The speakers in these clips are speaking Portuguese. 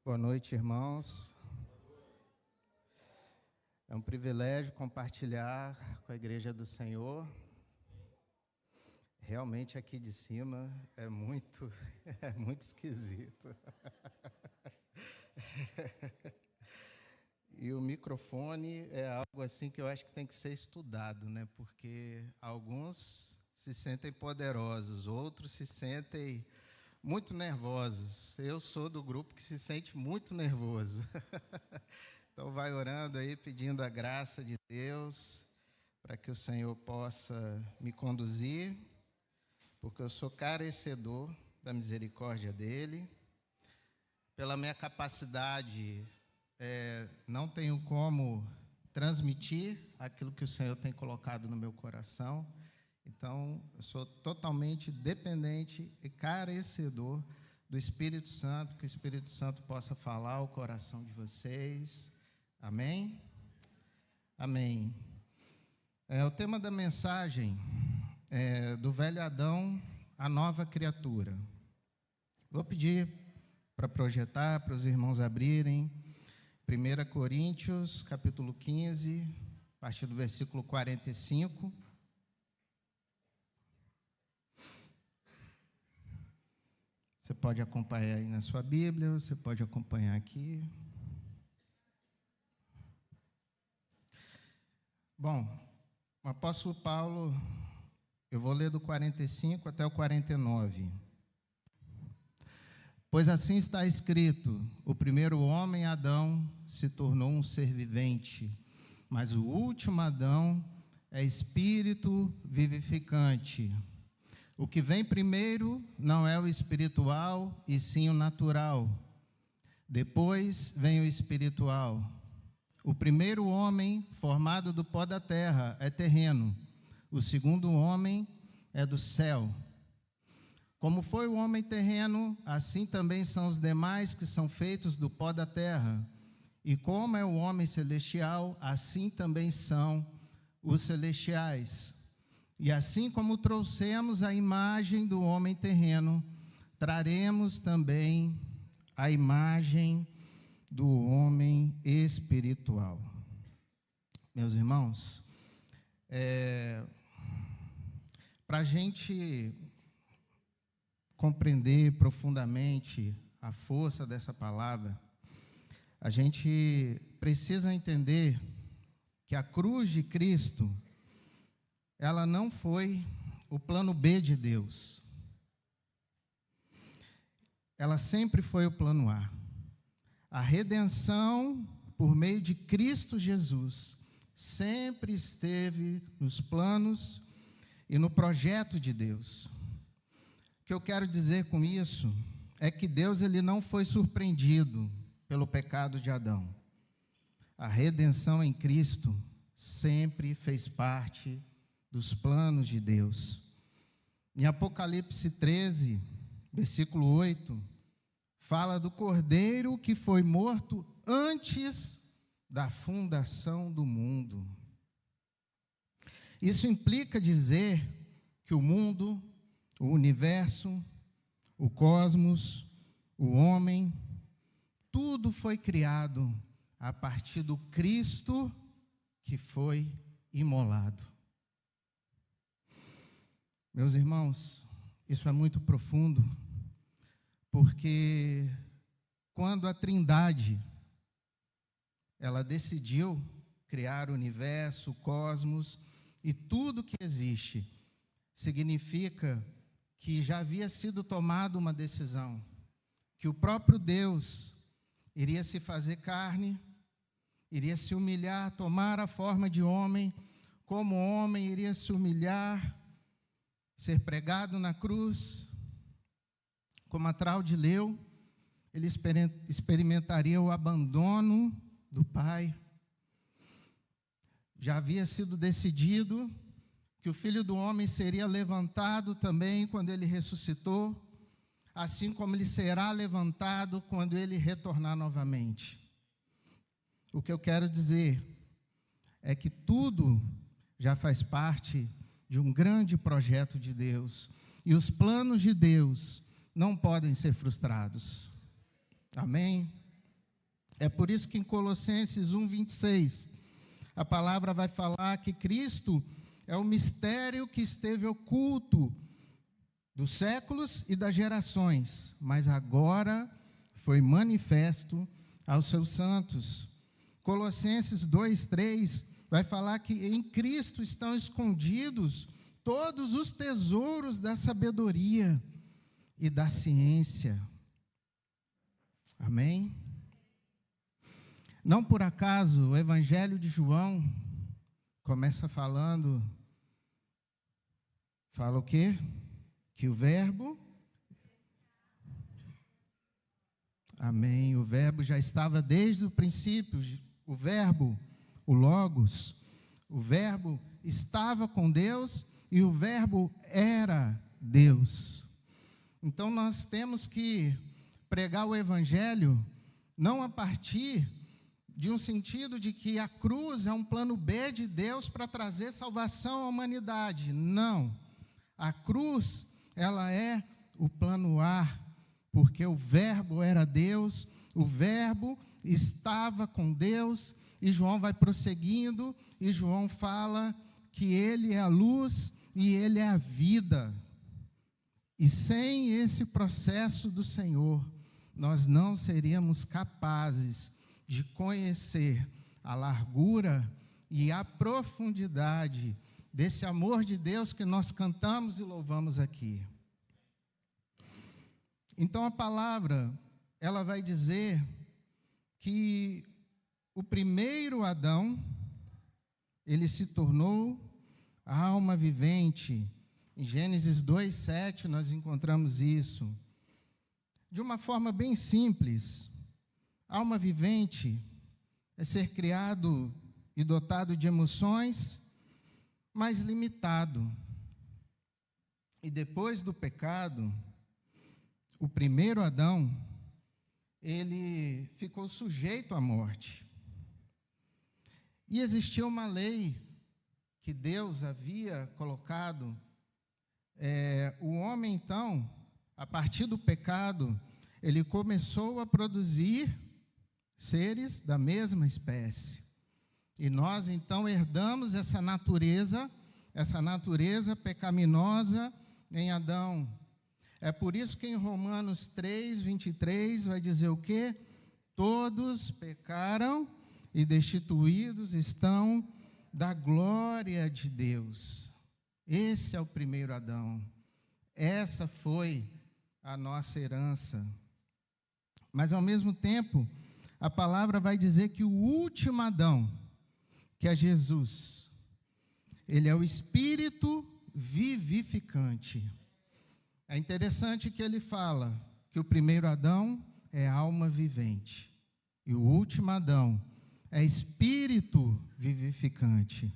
Boa noite, irmãos. É um privilégio compartilhar com a Igreja do Senhor. Realmente aqui de cima é muito esquisito. E o microfone é algo assim que eu acho que tem que ser estudado, né? Porque alguns se sentem poderosos, outros se sentem muito nervosos. Eu sou do grupo que se sente muito nervoso. Então vai orando aí, pedindo a graça de Deus, para que o Senhor possa me conduzir, porque eu sou carecedor da misericórdia dEle. Pela minha capacidade, não tenho como transmitir aquilo que o Senhor tem colocado no meu coração. Então, eu sou totalmente dependente e carecedor do Espírito Santo, que o Espírito Santo possa falar ao coração de vocês. Amém? Amém. O tema da mensagem é do velho Adão à nova criatura. Vou pedir para projetar, para os irmãos abrirem 1 Coríntios, capítulo 15, a partir do versículo 45. Você pode acompanhar aí na sua Bíblia, você pode acompanhar aqui. Bom, o apóstolo Paulo, eu vou ler do 45 até o 49. Pois assim está escrito: o primeiro homem, Adão, se tornou um ser vivente, mas o último Adão é espírito vivificante. O que vem primeiro não é o espiritual, e sim o natural. Depois vem o espiritual. O primeiro homem, formado do pó da terra, é terreno. O segundo homem é do céu. Como foi o homem terreno, assim também são os demais que são feitos do pó da terra. E como é o homem celestial, assim também são os celestiais. E assim como trouxemos a imagem do homem terreno, traremos também a imagem do homem espiritual. Meus irmãos, para a gente compreender profundamente a força dessa palavra, a gente precisa entender que a cruz de Cristo, ela não foi o plano B de Deus. Ela sempre foi o plano A. A redenção por meio de Cristo Jesus sempre esteve nos planos e no projeto de Deus. O que eu quero dizer com isso é que Deus ele não foi surpreendido pelo pecado de Adão. A redenção em Cristo sempre fez parte dos planos de Deus. Em Apocalipse 13, versículo 8, fala do Cordeiro que foi morto antes da fundação do mundo. Isso implica dizer que o mundo, o universo, o cosmos, o homem, tudo foi criado a partir do Cristo que foi imolado. Meus irmãos, isso é muito profundo, porque quando a Trindade, ela decidiu criar o universo, o cosmos e tudo que existe, significa que já havia sido tomada uma decisão, que o próprio Deus iria se fazer carne, iria se humilhar, tomar a forma de homem, como homem iria se humilhar, ser pregado na cruz, como Atral de Leu, ele experimentaria o abandono do Pai. Já havia sido decidido que o Filho do Homem seria levantado também quando ele ressuscitou, assim como ele será levantado quando ele retornar novamente. O que eu quero dizer é que tudo já faz parte de um grande projeto de Deus, e os planos de Deus não podem ser frustrados. Amém? É por isso que em Colossenses 1:26, a palavra vai falar que Cristo é o mistério que esteve oculto dos séculos e das gerações, mas agora foi manifesto aos seus santos. Colossenses 2:3 vai falar que em Cristo estão escondidos todos os tesouros da sabedoria e da ciência. Amém? Não por acaso o Evangelho de João começa fala o quê? Que o verbo, amém, o verbo já estava desde o princípio, o verbo, o logos, o verbo estava com Deus e o verbo era Deus. Então nós temos que pregar o Evangelho não a partir de um sentido de que a cruz é um plano B de Deus para trazer salvação à humanidade. Não. A cruz, ela é o plano A, porque o verbo era Deus, o verbo estava com Deus, e João vai prosseguindo, e João fala que ele é a luz e ele é a vida. E sem esse processo do Senhor, nós não seríamos capazes de conhecer a largura e a profundidade desse amor de Deus que nós cantamos e louvamos aqui. Então a palavra, ela vai dizer que o primeiro Adão, ele se tornou a alma vivente. Em Gênesis 2:7 nós encontramos isso. De uma forma bem simples, alma vivente é ser criado e dotado de emoções, mas limitado. E depois do pecado, o primeiro Adão, ele ficou sujeito à morte. E existia uma lei que Deus havia colocado. O homem, então, a partir do pecado, ele começou a produzir seres da mesma espécie. E nós, então, herdamos essa natureza pecaminosa em Adão. É por isso que em Romanos 3:23 vai dizer o quê? Todos pecaram e destituídos estão da glória de Deus. Esse é o primeiro Adão. Essa foi a nossa herança. Mas, ao mesmo tempo, a palavra vai dizer que o último Adão, que é Jesus, ele é o Espírito vivificante. É interessante que ele fala que o primeiro Adão é alma vivente e o último Adão é Espírito vivificante.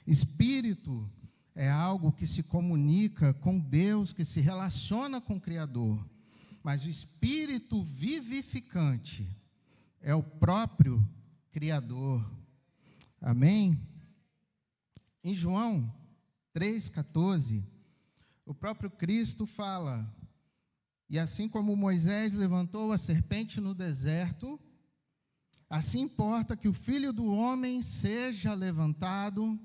Espírito é algo que se comunica com Deus, que se relaciona com o Criador. Mas o Espírito vivificante é o próprio Criador. Amém? Em João 3,14, o próprio Cristo fala: e assim como Moisés levantou a serpente no deserto, assim importa que o Filho do Homem seja levantado,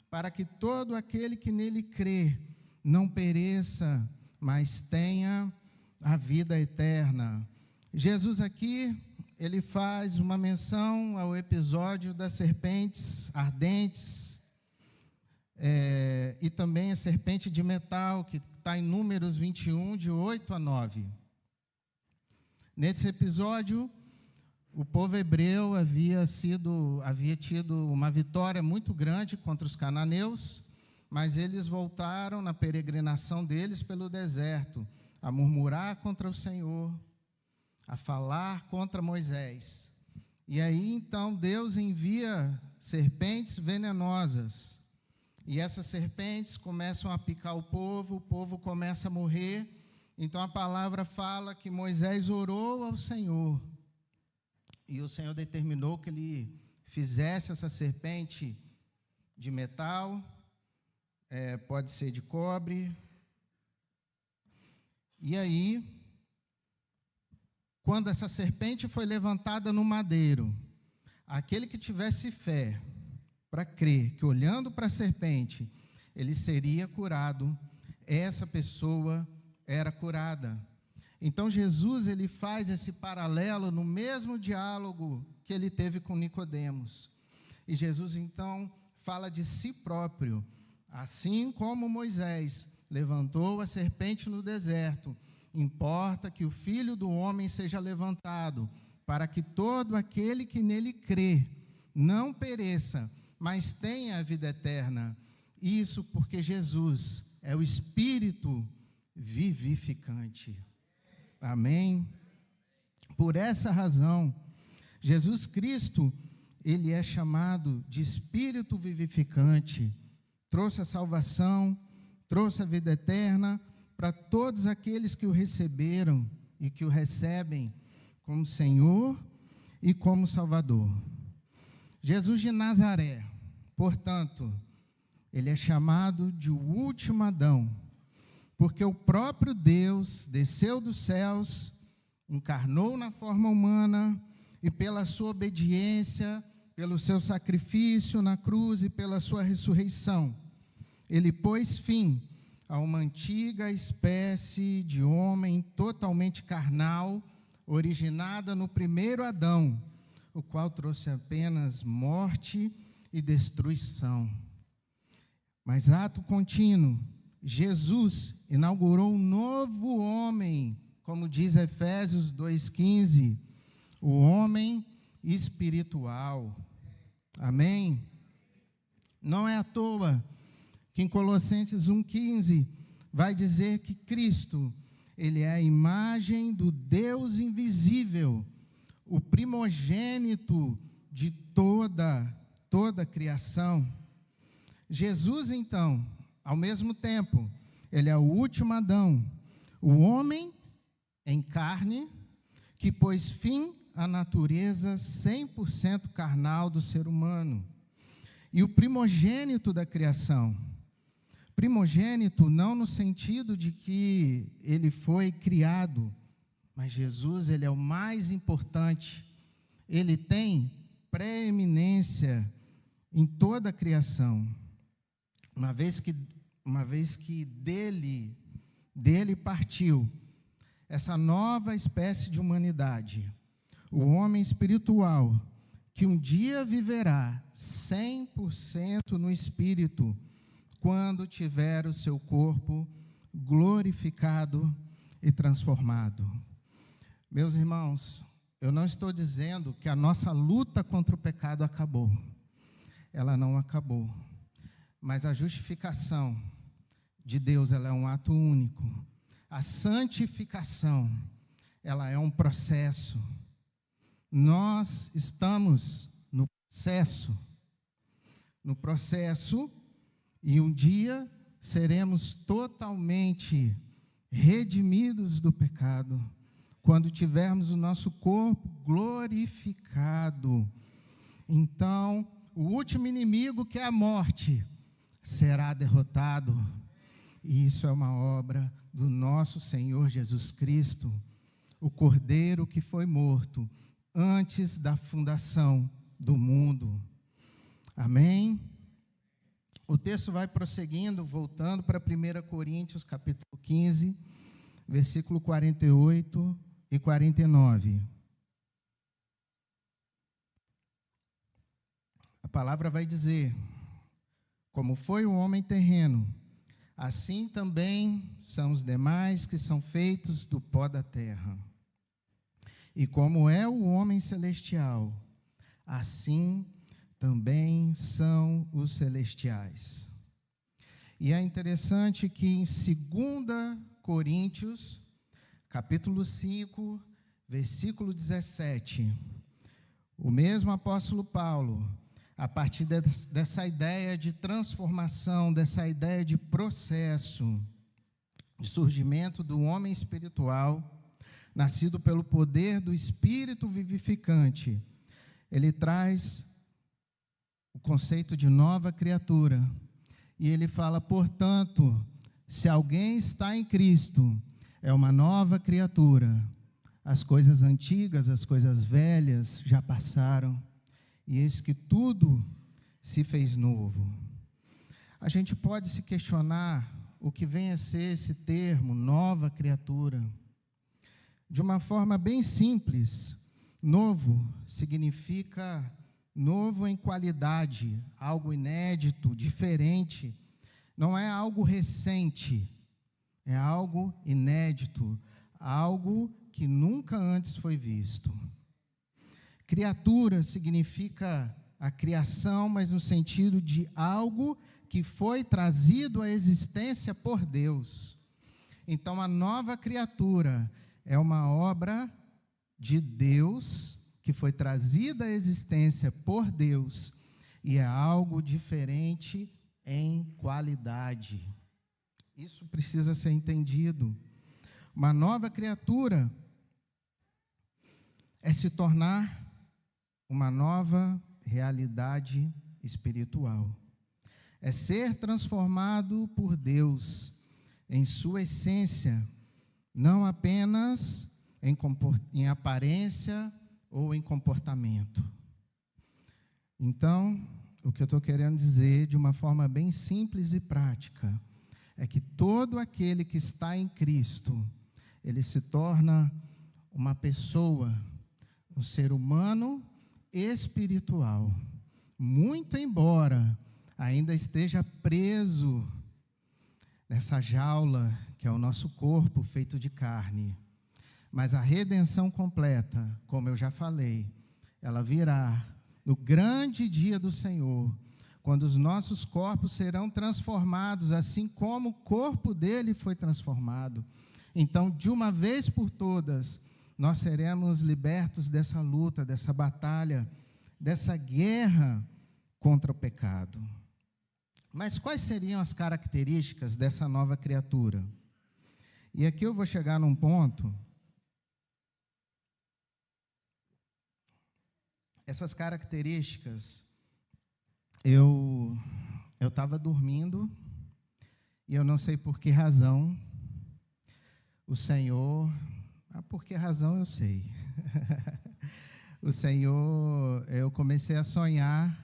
para que todo aquele que nele crê não pereça, mas tenha a vida eterna. Jesus aqui, ele faz uma menção ao episódio das serpentes ardentes, e também a serpente de metal, que está em Números 21, de 8 a 9. Nesse episódio, o povo hebreu havia tido uma vitória muito grande contra os cananeus, mas eles voltaram na peregrinação deles pelo deserto, a murmurar contra o Senhor, a falar contra Moisés. E aí, então, Deus envia serpentes venenosas. E essas serpentes começam a picar o povo começa a morrer. Então, a palavra fala que Moisés orou ao Senhor. E o Senhor determinou que ele fizesse essa serpente de metal, pode ser de cobre. E aí, quando essa serpente foi levantada no madeiro, aquele que tivesse fé para crer que olhando para a serpente ele seria curado, essa pessoa era curada. Então Jesus ele faz esse paralelo no mesmo diálogo que ele teve com Nicodemos. E Jesus então fala de si próprio, assim como Moisés levantou a serpente no deserto, importa que o Filho do Homem seja levantado, para que todo aquele que nele crê não pereça, mas tenha a vida eterna. Isso porque Jesus é o Espírito vivificante. Amém? Por essa razão, Jesus Cristo, ele é chamado de Espírito vivificante, trouxe a salvação, trouxe a vida eterna para todos aqueles que o receberam e que o recebem como Senhor e como Salvador. Jesus de Nazaré, portanto, ele é chamado de o último Adão, porque o próprio Deus desceu dos céus, encarnou na forma humana e pela sua obediência, pelo seu sacrifício na cruz e pela sua ressurreição, ele pôs fim a uma antiga espécie de homem totalmente carnal, originada no primeiro Adão, o qual trouxe apenas morte e destruição. Mas ato contínuo, Jesus inaugurou um novo homem, como diz Efésios 2,15, o homem espiritual. Amém? Não é à toa que em Colossenses 1,15 vai dizer que Cristo, ele é a imagem do Deus invisível, o primogênito de toda a criação. Jesus, então, ao mesmo tempo, ele é o último Adão, o homem em carne, que pôs fim à natureza 100% carnal do ser humano, e o primogênito da criação. Primogênito não no sentido de que ele foi criado, mas Jesus, ele é o mais importante, ele tem preeminência em toda a criação, uma vez que dele partiu essa nova espécie de humanidade, o homem espiritual, que um dia viverá 100% no Espírito, quando tiver o seu corpo glorificado e transformado. Meus irmãos, eu não estou dizendo que a nossa luta contra o pecado acabou. Ela não acabou. Mas a justificação de Deus, ela é um ato único. A santificação, ela é um processo. Nós estamos no processo, e um dia seremos totalmente redimidos do pecado, quando tivermos o nosso corpo glorificado. Então, o último inimigo, que é a morte, será derrotado. E isso é uma obra do nosso Senhor Jesus Cristo, o Cordeiro que foi morto antes da fundação do mundo. Amém? O texto vai prosseguindo, voltando para 1 Coríntios, capítulo 15, versículo 48 e 49. A palavra vai dizer: como foi o homem terreno, assim também são os demais que são feitos do pó da terra. E como é o homem celestial, assim também são os celestiais. E é interessante que em 2 Coríntios, capítulo 5, versículo 17, o mesmo apóstolo Paulo, a partir dessa ideia de transformação, dessa ideia de processo, de surgimento do homem espiritual, nascido pelo poder do Espírito vivificante, ele traz o conceito de nova criatura. E ele fala, portanto, se alguém está em Cristo, é uma nova criatura. as coisas antigas, as coisas velhas já passaram, e eis que tudo se fez novo. A gente pode se questionar o que vem a ser esse termo, nova criatura. De uma forma bem simples, novo significa novo em qualidade, algo inédito, diferente. Não é algo recente, é algo inédito, algo que nunca antes foi visto. Criatura significa a criação, mas no sentido de algo que foi trazido à existência por Deus. Então, a nova criatura é uma obra de Deus, que foi trazida à existência por Deus, e é algo diferente em qualidade. Isso precisa ser entendido. Uma nova criatura é se tornar uma nova realidade espiritual. É ser transformado por Deus em sua essência, não apenas em aparência ou em comportamento. Então, o que eu estou querendo dizer, de uma forma bem simples e prática, é que todo aquele que está em Cristo, ele se torna uma pessoa, um ser humano espiritual, muito embora ainda esteja preso nessa jaula que é o nosso corpo feito de carne. Mas a redenção completa, como eu já falei, ela virá no grande dia do Senhor, quando os nossos corpos serão transformados, assim como o corpo dele foi transformado. Então, de uma vez por todas, nós seremos libertos dessa luta, dessa batalha, dessa guerra contra o pecado. Mas quais seriam as características dessa nova criatura? E aqui eu vou chegar num ponto. Essas características, eu estava dormindo, e eu não sei por que razão, o Senhor, por que razão eu sei. O Senhor, eu comecei a sonhar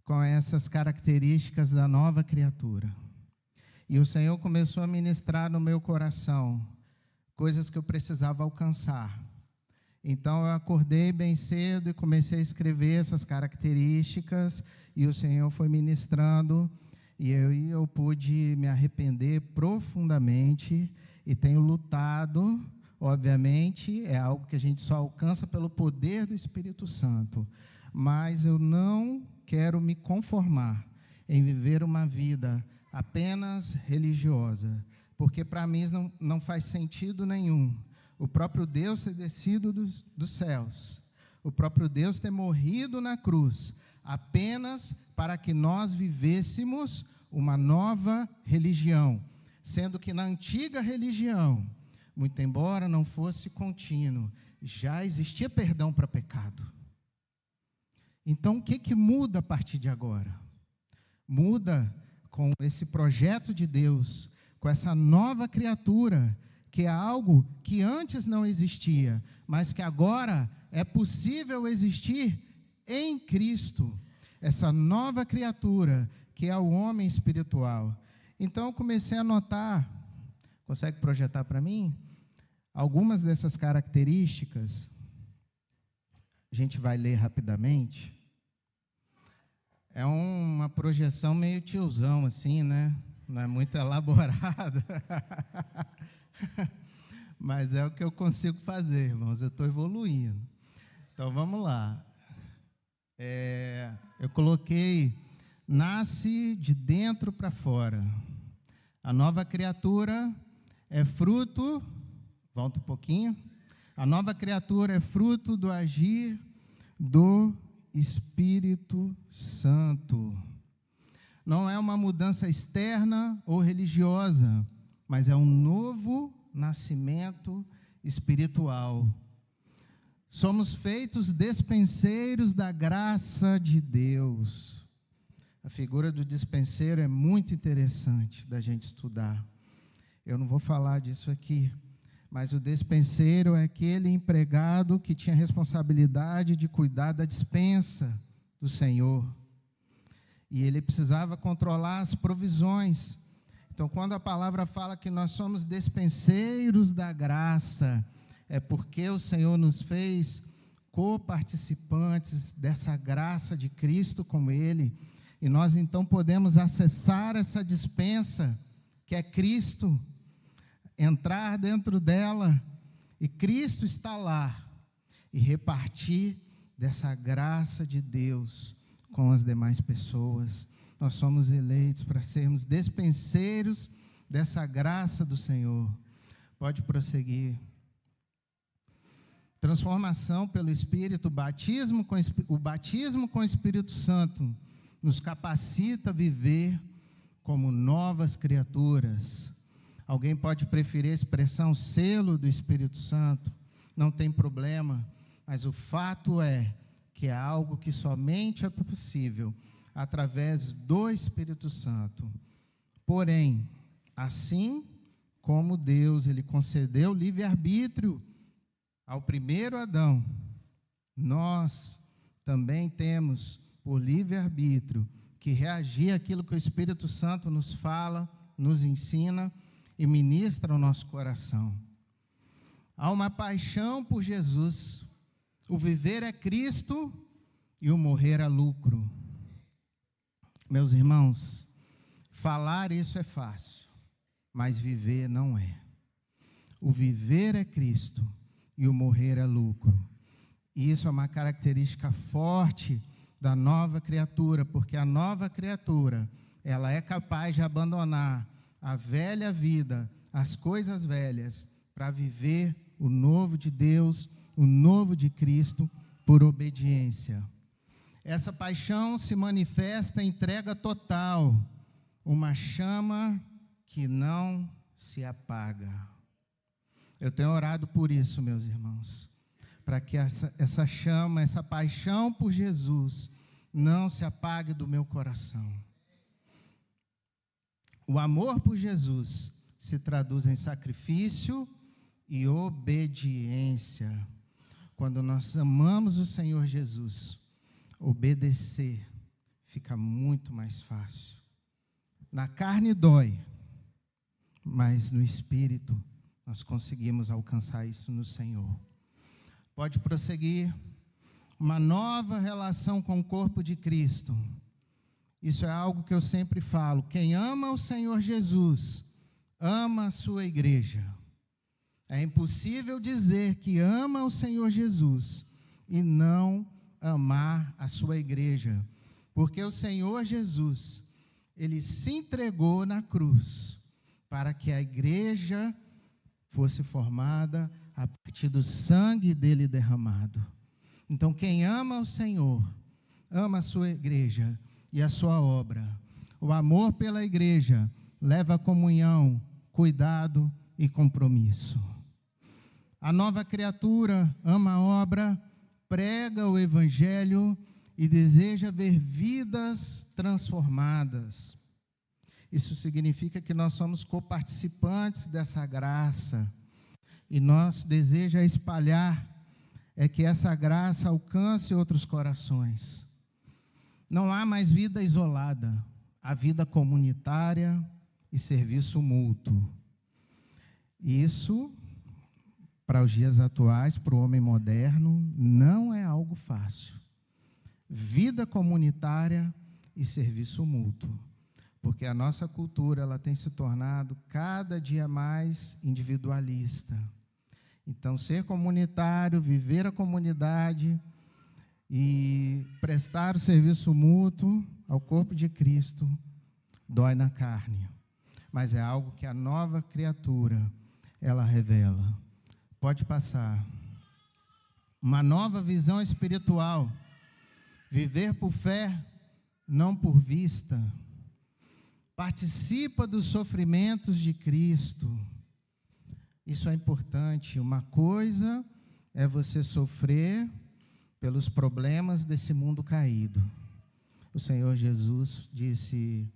com essas características da nova criatura. E o Senhor começou a ministrar no meu coração coisas que eu precisava alcançar. Então, eu acordei bem cedo e comecei a escrever essas características, e o Senhor foi ministrando, e eu pude me arrepender profundamente, e tenho lutado, obviamente, é algo que a gente só alcança pelo poder do Espírito Santo, mas eu não quero me conformar em viver uma vida apenas religiosa, porque para mim não faz sentido nenhum o próprio Deus ter descido dos céus, o próprio Deus ter morrido na cruz, apenas para que nós vivêssemos uma nova religião, sendo que na antiga religião, muito embora não fosse contínuo, já existia perdão para pecado. Então, o que muda a partir de agora? Muda com esse projeto de Deus, com essa nova criatura, que é algo que antes não existia, mas que agora é possível existir em Cristo, essa nova criatura, que é o homem espiritual. Então, eu comecei a notar, consegue projetar para mim? Algumas dessas características, a gente vai ler rapidamente. É uma projeção meio tiozão, assim, né? Não é muito elaborado. Mas é o que eu consigo fazer, irmãos. Eu estou evoluindo. Então, vamos lá. Eu coloquei, nasce de dentro para fora. A nova criatura é fruto, volta um pouquinho. A nova criatura é fruto do agir do Espírito Santo. Não é uma mudança externa ou religiosa, mas é um novo nascimento espiritual. Somos feitos despenseiros da graça de Deus. A figura do dispenseiro é muito interessante da gente estudar. Eu não vou falar disso aqui, Mas o despenseiro é aquele empregado que tinha responsabilidade de cuidar da despensa do Senhor. E ele precisava controlar as provisões. Então, quando a palavra fala que nós somos despenseiros da graça, é porque o Senhor nos fez coparticipantes dessa graça de Cristo com Ele. E nós, então, podemos acessar essa dispensa, que é Cristo, entrar dentro dela, e Cristo está lá, e repartir dessa graça de Deus com as demais pessoas. Nós somos eleitos para sermos despenseiros dessa graça do Senhor. Pode prosseguir. Transformação pelo Espírito, o batismo com o Espírito Santo nos capacita a viver como novas criaturas. Alguém pode preferir a expressão selo do Espírito Santo, não tem problema, mas o fato é que é algo que somente é possível através do Espírito Santo. Porém, assim como Deus ele concedeu livre-arbítrio ao primeiro Adão, nós também temos, por livre-arbítrio, que reagir àquilo que o Espírito Santo nos fala, nos ensina e ministra ao nosso coração. Há uma paixão por Jesus. O viver é Cristo e o morrer é lucro. Meus irmãos, falar isso é fácil, mas viver não é. O viver é Cristo e o morrer é lucro. E isso é uma característica forte da nova criatura, porque a nova criatura, ela é capaz de abandonar a velha vida, as coisas velhas, para viver o novo de Deus, o novo de Cristo, por obediência. Essa paixão se manifesta em entrega total, uma chama que não se apaga. Eu tenho orado por isso, meus irmãos, para que essa chama, essa paixão por Jesus, não se apague do meu coração. O amor por Jesus se traduz em sacrifício e obediência. Quando nós amamos o Senhor Jesus, obedecer fica muito mais fácil. Na carne dói, mas no Espírito nós conseguimos alcançar isso no Senhor. Pode prosseguir. Uma nova relação com o corpo de Cristo. Isso é algo que eu sempre falo. Quem ama o Senhor Jesus, ama a sua igreja. É impossível dizer que ama o Senhor Jesus e não amar a sua igreja, porque o Senhor Jesus, ele se entregou na cruz para que a igreja fosse formada a partir do sangue dele derramado. Então, quem ama o Senhor, ama a sua igreja e a sua obra. O amor pela igreja leva a comunhão, cuidado e compromisso. A nova criatura ama a obra, prega o evangelho e deseja ver vidas transformadas. Isso significa que nós somos coparticipantes dessa graça. E nosso desejo é espalhar, é que essa graça alcance outros corações. Não há mais vida isolada, há vida comunitária e serviço mútuo. Isso, para os dias atuais, para o homem moderno, não é algo fácil. Vida comunitária e serviço mútuo. Porque a nossa cultura ela tem se tornado cada dia mais individualista. Então, ser comunitário, viver a comunidade e prestar o serviço mútuo ao corpo de Cristo dói na carne. Mas é algo que a nova criatura, ela revela. Pode passar. Uma nova visão espiritual. Viver por fé, não por vista. Participa dos sofrimentos de Cristo. Isso é importante. Uma coisa é você sofrer pelos problemas desse mundo caído. O Senhor Jesus disse: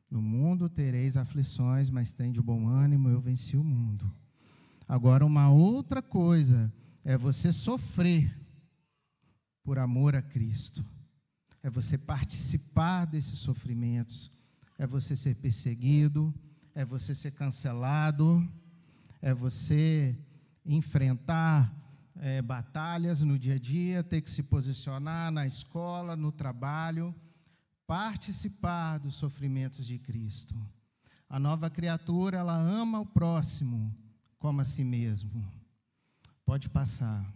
no mundo tereis aflições, mas tende bom ânimo, eu venci o mundo. Agora, uma outra coisa é você sofrer por amor a Cristo. É você participar desses sofrimentos. É você ser perseguido, é você ser cancelado, é você enfrentar batalhas no dia a dia, ter que se posicionar na escola, no trabalho, participar dos sofrimentos de Cristo. A nova criatura, ela ama o próximo como a si mesmo. Pode passar.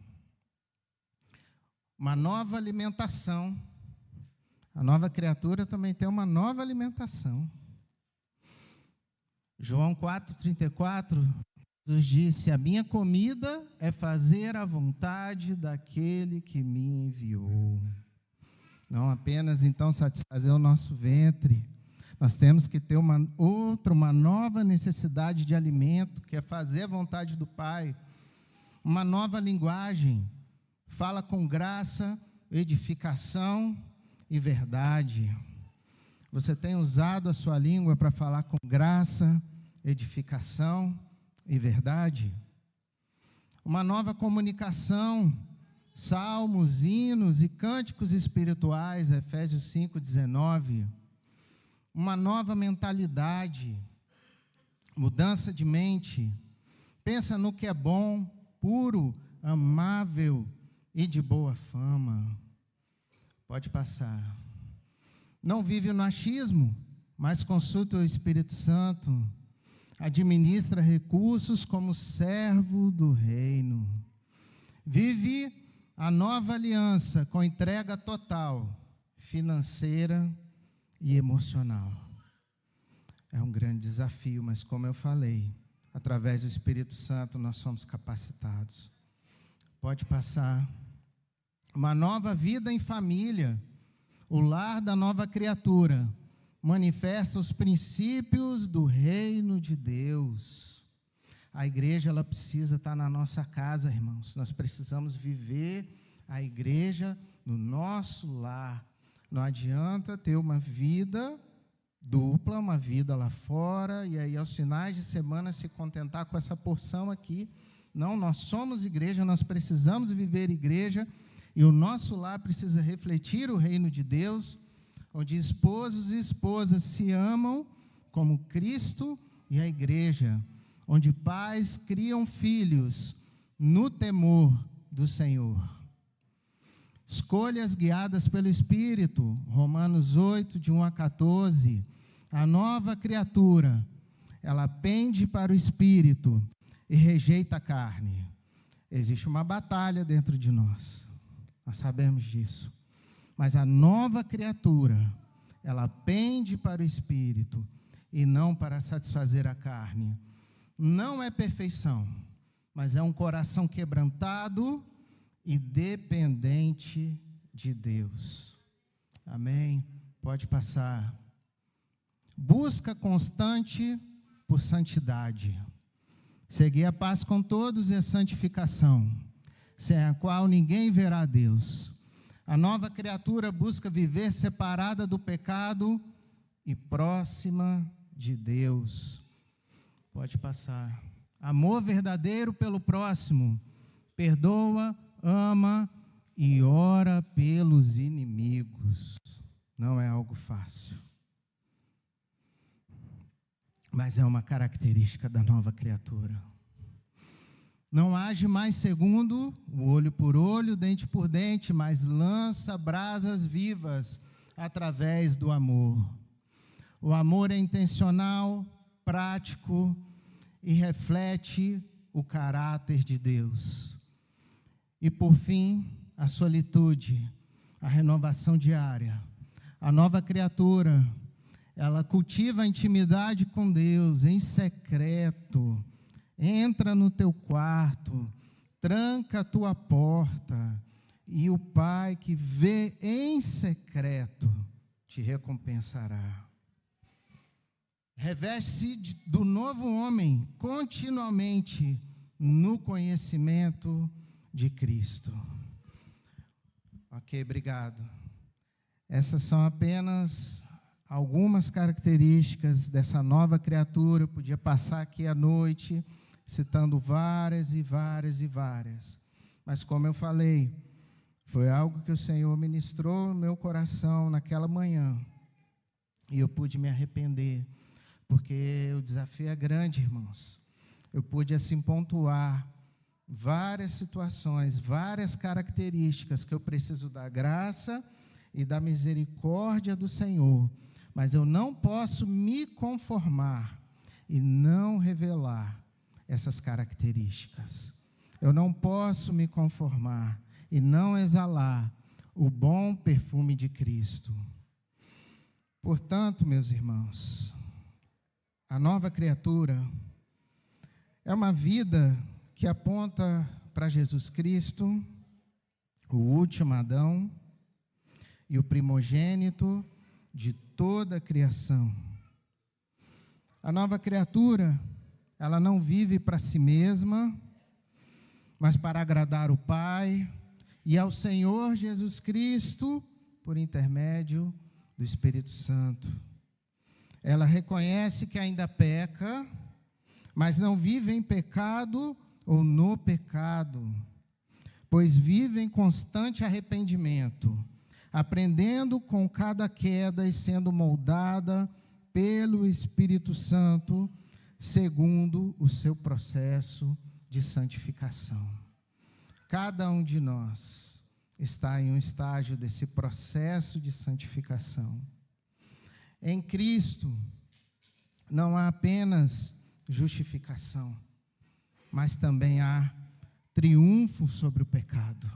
Uma nova alimentação. A nova criatura também tem uma nova alimentação. João 4,34, Jesus disse: a minha comida é fazer a vontade daquele que me enviou. Não apenas, então, satisfazer o nosso ventre, nós temos que ter uma nova necessidade de alimento, que é fazer a vontade do Pai. Uma nova linguagem, fala com graça, edificação e verdade. Você tem usado a sua língua para falar com graça, edificação e verdade? Uma nova comunicação, salmos, hinos e cânticos espirituais, Efésios 5:19. Uma nova mentalidade, mudança de mente. Pensa no que é bom, puro, amável e de boa fama. Pode passar. Não vive no achismo, mas consulta o Espírito Santo. Administra recursos como servo do reino. Vive a nova aliança com entrega total, financeira e emocional. É um grande desafio, mas como eu falei, através do Espírito Santo nós somos capacitados. Pode passar. Uma nova vida em família. O lar da nova criatura manifesta os princípios do reino de Deus. A igreja, ela precisa estar na nossa casa, irmãos. Nós precisamos viver a igreja no nosso lar. Não adianta ter uma vida dupla, uma vida lá fora, e aí aos finais de semana se contentar com essa porção aqui. Não, nós somos igreja, nós precisamos viver igreja, e o nosso lar precisa refletir o reino de Deus, onde esposos e esposas se amam como Cristo e a igreja, onde pais criam filhos no temor do Senhor. Escolhas guiadas pelo Espírito, Romanos 8, de 1 a 14. A nova criatura, ela pende para o Espírito e rejeita a carne. Existe uma batalha dentro de nós. Nós sabemos disso. Mas a nova criatura, ela pende para o Espírito e não para satisfazer a carne. Não é perfeição, mas é um coração quebrantado e dependente de Deus. Amém? Pode passar. Busca constante por santidade. Seguir a paz com todos e a santificação, sem a qual ninguém verá a Deus. A nova criatura busca viver separada do pecado e próxima de Deus. Pode passar. Amor verdadeiro pelo próximo. Perdoa, ama e ora pelos inimigos. Não é algo fácil, mas é uma característica da nova criatura. Não age mais segundo o olho por olho, dente por dente, mas lança brasas vivas através do amor. O amor é intencional, prático e reflete o caráter de Deus. E por fim, a solitude, a renovação diária. A nova criatura, ela cultiva a intimidade com Deus em secreto. Entra no teu quarto, tranca a tua porta, e o Pai que vê em secreto te recompensará. Reveste-se do novo homem continuamente no conhecimento de Cristo. Ok, obrigado. Essas são apenas algumas características dessa nova criatura. Eu podia passar aqui à noite citando várias e várias e várias. Mas, como eu falei, foi algo que o Senhor ministrou no meu coração naquela manhã. E eu pude me arrepender, porque o desafio é grande, irmãos. Eu pude, assim, pontuar várias situações, várias características que eu preciso da graça e da misericórdia do Senhor. Mas eu não posso me conformar e não revelar essas características. Eu não posso me conformar e não exalar o bom perfume de Cristo. Portanto, meus irmãos, a nova criatura é uma vida que aponta para Jesus Cristo, o último Adão e o primogênito de toda a criação. A nova criatura, ela não vive para si mesma, mas para agradar o Pai e ao Senhor Jesus Cristo por intermédio do Espírito Santo. Ela reconhece que ainda peca, mas não vive em pecado ou no pecado, pois vive em constante arrependimento, aprendendo com cada queda e sendo moldada pelo Espírito Santo, segundo o seu processo de santificação. Cada um de nós está em um estágio desse processo de santificação. Em Cristo, não há apenas justificação, mas também há triunfo sobre o pecado.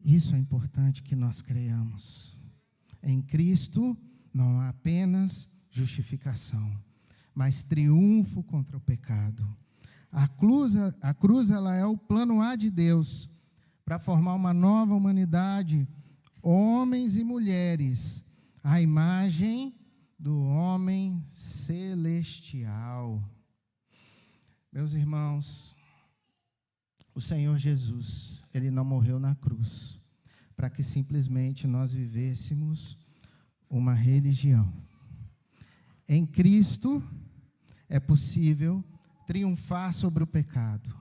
Isso é importante que nós creiamos. Em Cristo, não há apenas justificação, mas triunfo contra o pecado. A cruz ela é o plano A de Deus para formar uma nova humanidade, homens e mulheres, à imagem do homem celestial. Meus irmãos, o Senhor Jesus, Ele não morreu na cruz para que simplesmente nós vivêssemos uma religião. Em Cristo é possível triunfar sobre o pecado.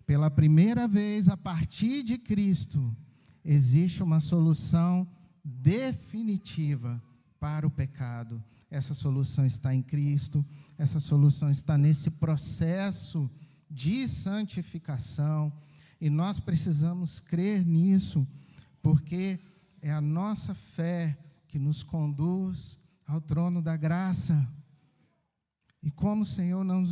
Pela primeira vez, a partir de Cristo, existe uma solução definitiva para o pecado. Essa solução está em Cristo, essa solução está nesse processo de santificação, e nós precisamos crer nisso, porque é a nossa fé que nos conduz ao trono da graça. E como o Senhor não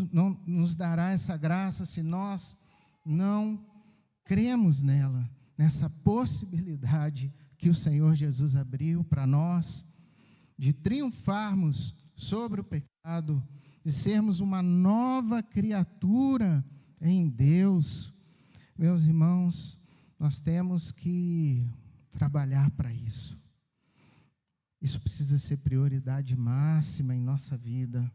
nos dará essa graça se nós não cremos nela, nessa possibilidade que o Senhor Jesus abriu para nós, de triunfarmos sobre o pecado, de sermos uma nova criatura em Deus. Meus irmãos, nós temos que trabalhar para isso. Isso precisa ser prioridade máxima em nossa vida.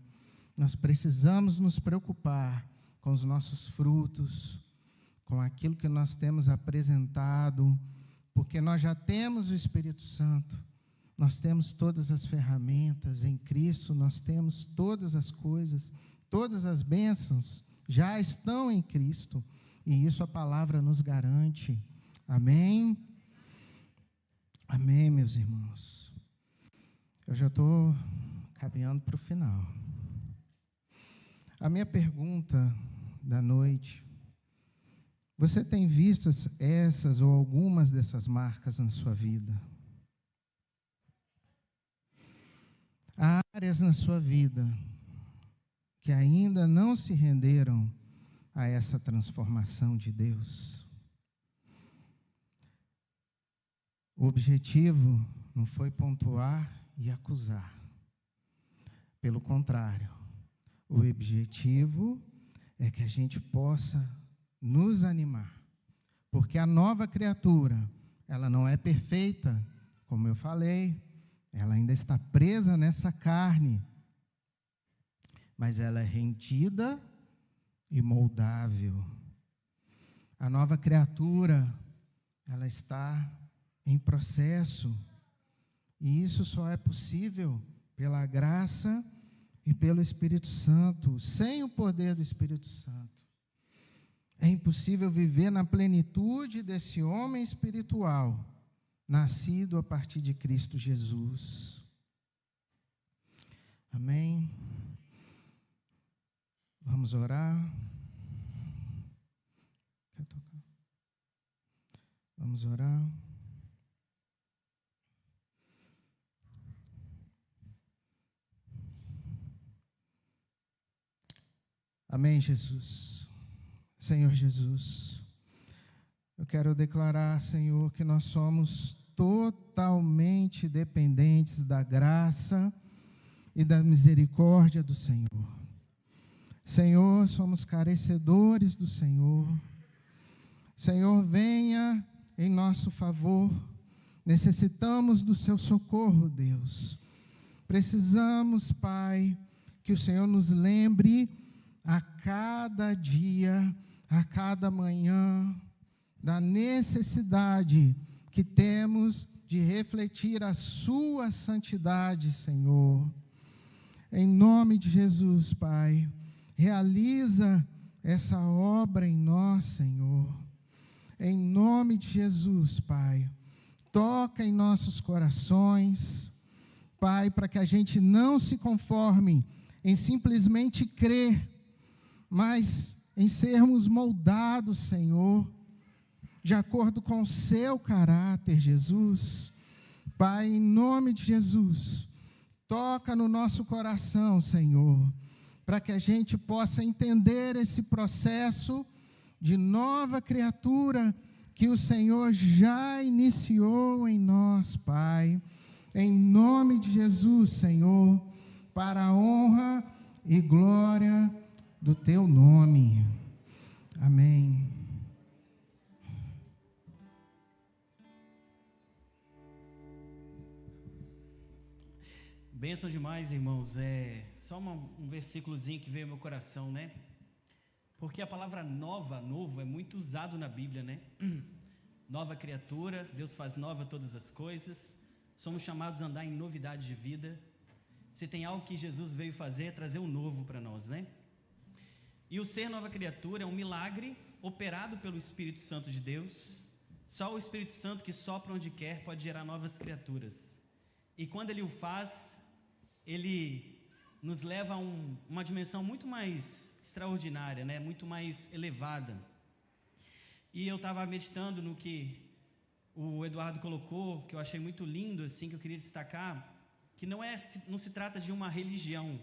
Nós precisamos nos preocupar com os nossos frutos, com aquilo que nós temos apresentado, porque nós já temos o Espírito Santo, nós temos todas as ferramentas em Cristo, nós temos todas as coisas, todas as bênçãos já estão em Cristo, e isso a palavra nos garante. Amém? Amém, meus irmãos. Eu já estou caminhando para o final. A minha pergunta da noite: você tem visto essas ou algumas dessas marcas na sua vida? Há áreas na sua vida que ainda não se renderam a essa transformação de Deus. O objetivo não foi pontuar e acusar. Pelo contrário, o objetivo é que a gente possa nos animar, porque a nova criatura, ela não é perfeita, como eu falei, ela ainda está presa nessa carne, mas ela é rendida e moldável. A nova criatura, ela está em processo, e isso só é possível pela graça e pelo Espírito Santo. Sem o poder do Espírito Santo, é impossível viver na plenitude desse homem espiritual, nascido a partir de Cristo Jesus. Amém? Vamos orar. Vamos orar. Amém, Jesus. Senhor Jesus, eu quero declarar, Senhor, que nós somos totalmente dependentes da graça e da misericórdia do Senhor. Senhor, somos carecedores do Senhor. Senhor, venha em nosso favor. Necessitamos do seu socorro, Deus. Precisamos, Pai, que o Senhor nos lembre a cada dia, a cada manhã, da necessidade que temos de refletir a sua santidade, Senhor. Em nome de Jesus, Pai, realiza essa obra em nós, Senhor. Em nome de Jesus, Pai, toca em nossos corações, Pai, para que a gente não se conforme em simplesmente crer, mas em sermos moldados, Senhor, de acordo com o seu caráter, Jesus. Pai, em nome de Jesus, toca no nosso coração, Senhor, para que a gente possa entender esse processo de nova criatura que o Senhor já iniciou em nós, Pai. Em nome de Jesus, Senhor, para a honra e glória do teu nome. Amém. Bênção demais, irmãos. Só um versículozinho que veio ao meu coração, né? Porque a palavra novo, é muito usado na Bíblia, né? Nova criatura, Deus faz nova todas as coisas. Somos chamados a andar em novidade de vida. Se tem algo que Jesus veio fazer, é trazer um novo para nós, né? E o ser nova criatura é um milagre operado pelo Espírito Santo de Deus. Só o Espírito Santo, que sopra onde quer, pode gerar novas criaturas. E quando Ele o faz, Ele nos leva a uma dimensão muito mais extraordinária, né? Muito mais elevada. E eu estava meditando no que o Eduardo colocou, que eu achei muito lindo, assim, que eu queria destacar, que não se trata de uma religião,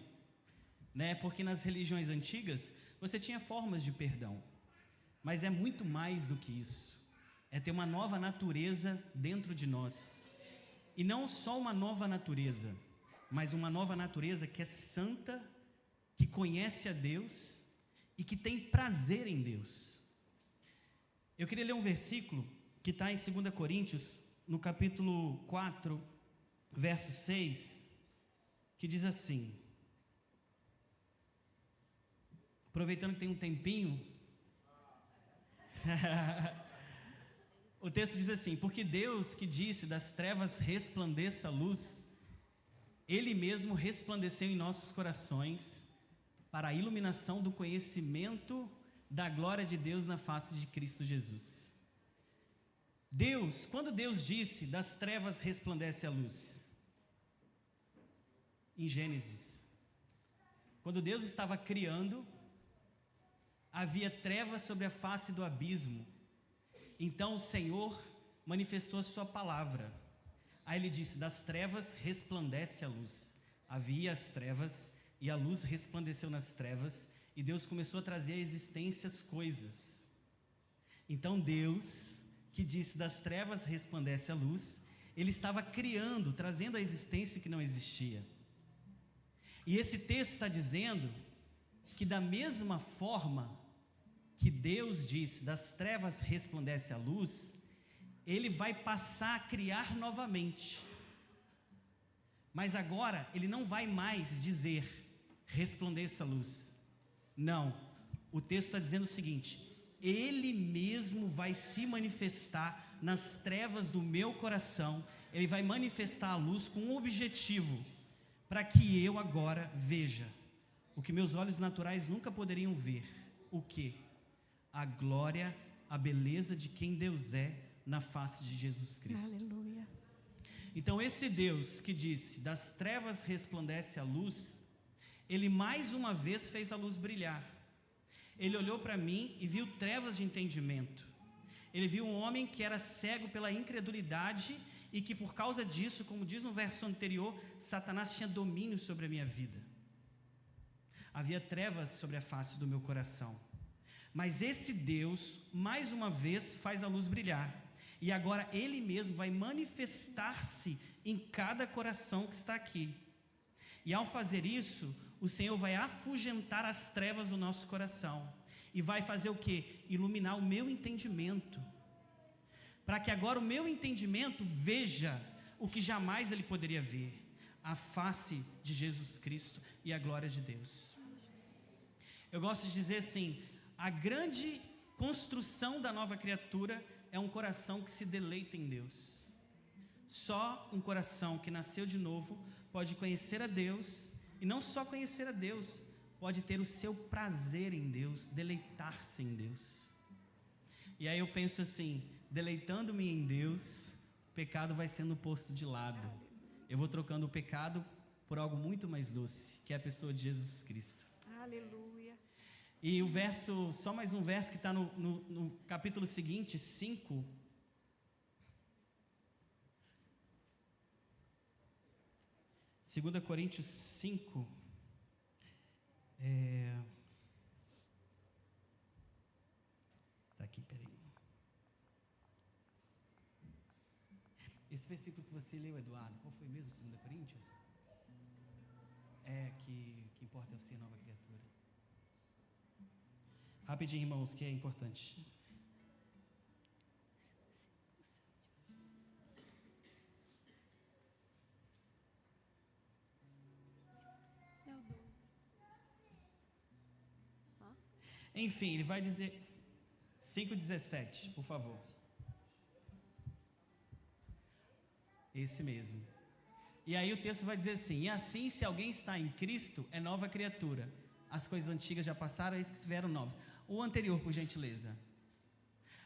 né? Porque nas religiões antigas você tinha formas de perdão, mas é muito mais do que isso. É ter uma nova natureza dentro de nós, e não só uma nova natureza, mas uma nova natureza que é santa, que conhece a Deus e que tem prazer em Deus. Eu queria ler um versículo que está em 2 Coríntios, no capítulo 4, verso 6, que diz assim, aproveitando que tem um tempinho, o texto diz assim: porque Deus que disse das trevas resplandeça a luz, Ele mesmo resplandeceu em nossos corações para a iluminação do conhecimento da glória de Deus na face de Cristo Jesus. Quando Deus disse das trevas resplandece a luz, em Gênesis, quando Deus estava criando, havia trevas sobre a face do abismo. Então o Senhor manifestou a sua palavra. Aí Ele disse: das trevas resplandece a luz. Havia as trevas e a luz resplandeceu nas trevas, e Deus começou a trazer à existência as coisas. Então Deus, que disse das trevas resplandece a luz, Ele estava criando, trazendo à existência o que não existia. E esse texto está dizendo que da mesma forma que Deus disse das trevas resplandece a luz, Ele vai passar a criar novamente. Mas agora Ele não vai mais dizer resplandeça a luz. Não, o texto está dizendo o seguinte: Ele mesmo vai se manifestar nas trevas do meu coração. Ele vai manifestar a luz com um objetivo, para que eu agora veja o que meus olhos naturais nunca poderiam ver. O quê? A glória, a beleza de quem Deus é na face de Jesus Cristo. Aleluia. Então esse Deus que disse, das trevas resplandece a luz, Ele mais uma vez fez a luz brilhar. Ele olhou para mim e viu trevas de entendimento. Ele viu um homem que era cego pela incredulidade e que por causa disso, como diz no verso anterior, Satanás tinha domínio sobre a minha vida. Havia trevas sobre a face do meu coração. Mas esse Deus, mais uma vez, faz a luz brilhar. E agora Ele mesmo vai manifestar-se em cada coração que está aqui. E ao fazer isso, o Senhor vai afugentar as trevas do nosso coração. E vai fazer o quê? Iluminar o meu entendimento. Para que agora o meu entendimento veja o que jamais ele poderia ver. A face de Jesus Cristo e a glória de Deus. Eu gosto de dizer assim, a grande construção da nova criatura é um coração que se deleita em Deus. Só um coração que nasceu de novo pode conhecer a Deus, e não só conhecer a Deus, pode ter o seu prazer em Deus, deleitar-se em Deus. E aí eu penso assim, deleitando-me em Deus, o pecado vai sendo posto de lado. Eu vou trocando o pecado por algo muito mais doce, que é a pessoa de Jesus Cristo. Aleluia. E o verso, só mais um verso que está no capítulo seguinte, 5. Segunda Coríntios 5. Está aqui, peraí. Esse versículo que você leu, Eduardo, qual foi mesmo? 2 Coríntios? Que importa é o ser nova criatura. Rapidinho, irmãos, que é importante. Enfim, ele vai dizer 5,17, por favor. Esse mesmo. E aí o texto vai dizer assim: e assim, se alguém está em Cristo, é nova criatura. As coisas antigas já passaram, eis que se vieram novas. O anterior, por gentileza.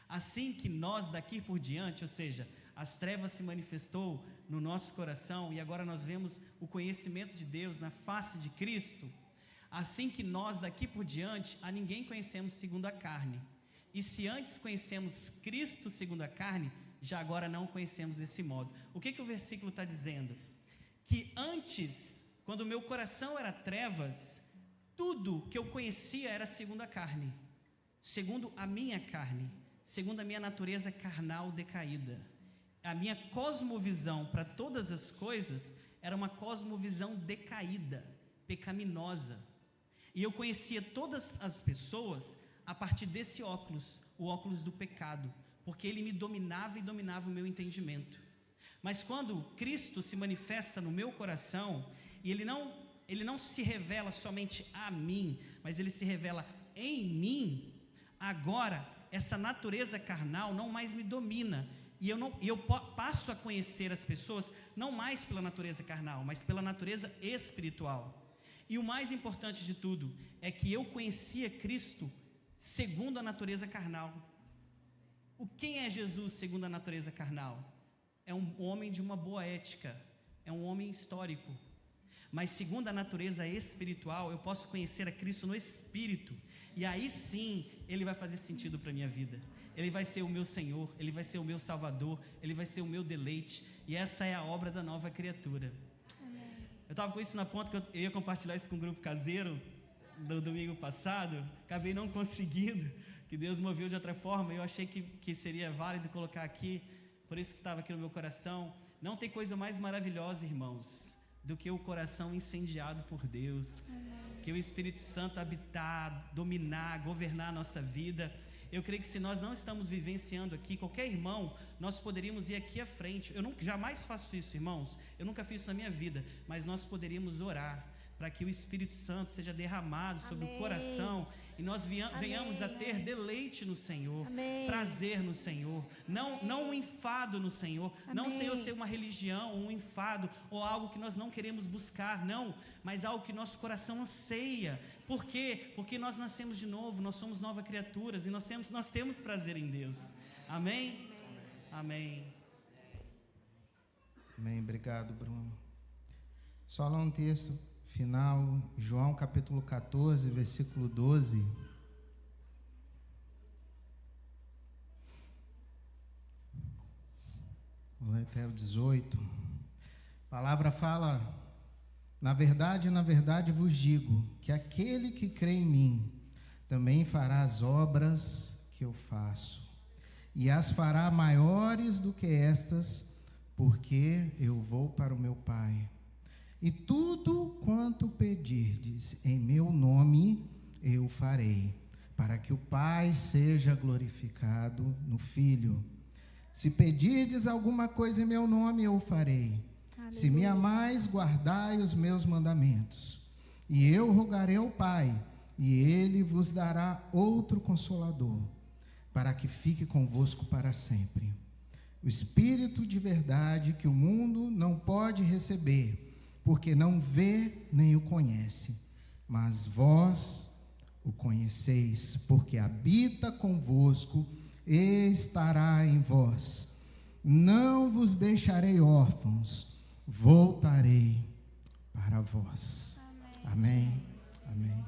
Assim que nós daqui por diante, ou seja, as trevas se manifestou no nosso coração e agora nós vemos o conhecimento de Deus na face de Cristo. Assim que nós daqui por diante, a ninguém conhecemos segundo a carne. E se antes conhecemos Cristo segundo a carne, já agora não o conhecemos desse modo. O que o versículo está dizendo? Que antes, quando o meu coração era trevas, tudo que eu conhecia era segundo a carne, segundo a minha carne, segundo a minha natureza carnal decaída. A minha cosmovisão para todas as coisas era uma cosmovisão decaída, pecaminosa. E eu conhecia todas as pessoas a partir desse óculos, o óculos do pecado, porque ele me dominava e dominava o meu entendimento. Mas quando Cristo se manifesta no meu coração, e Ele não se revela somente a mim, mas Ele se revela em mim, agora essa natureza carnal não mais me domina, e eu passo a conhecer as pessoas, não mais pela natureza carnal, mas pela natureza espiritual. E o mais importante de tudo, é que eu conhecia Cristo segundo a natureza carnal. Quem é Jesus segundo a natureza carnal? É um homem de uma boa ética, é um homem histórico. Mas segundo a natureza espiritual, eu posso conhecer a Cristo no Espírito, e aí sim, Ele vai fazer sentido para a minha vida. Ele vai ser o meu Senhor, Ele vai ser o meu Salvador, Ele vai ser o meu deleite, e essa é a obra da nova criatura. Amém. Eu estava com isso na ponta, que eu ia compartilhar isso com o grupo caseiro, do domingo passado, acabei não conseguindo, que Deus moveu de outra forma, eu achei que seria válido colocar aqui, por isso que estava aqui no meu coração. Não tem coisa mais maravilhosa, irmãos, do que o coração incendiado por Deus. Amém. Que o Espírito Santo habitar, dominar, governar a nossa vida. Eu creio que se nós não estamos vivenciando aqui, qualquer irmão, nós poderíamos ir aqui à frente. Eu jamais faço isso, irmãos, eu nunca fiz isso na minha vida, mas nós poderíamos orar para que o Espírito Santo seja derramado sobre Amém. O coração, e nós venhamos a ter deleite no Senhor, Amém. prazer no Senhor, não um enfado no Senhor, não, Amém. Senhor, ser uma religião, um enfado, ou algo que nós não queremos buscar, não, mas algo que nosso coração anseia. Por quê? Porque nós nascemos de novo, nós somos novas criaturas, e nós temos prazer em Deus. Amém? Amém. Amém, obrigado, Bruno. Só lá um texto final, João capítulo 14, versículo 12. Vou ler até o 18. A palavra fala: na verdade vos digo, que aquele que crê em mim, também fará as obras que eu faço, e as fará maiores do que estas, porque eu vou para o meu Pai. E tudo quanto pedirdes em meu nome, eu farei, para que o Pai seja glorificado no Filho. Se pedirdes alguma coisa em meu nome, eu o farei. Aleluia. Se me amais, guardai os meus mandamentos. E eu rogarei ao Pai, e ele vos dará outro Consolador, para que fique convosco para sempre. O Espírito de verdade, que o mundo não pode receber, porque não vê nem o conhece, mas vós o conheceis, porque habita convosco e estará em vós. Não vos deixarei órfãos, voltarei para vós. Amém. Amém.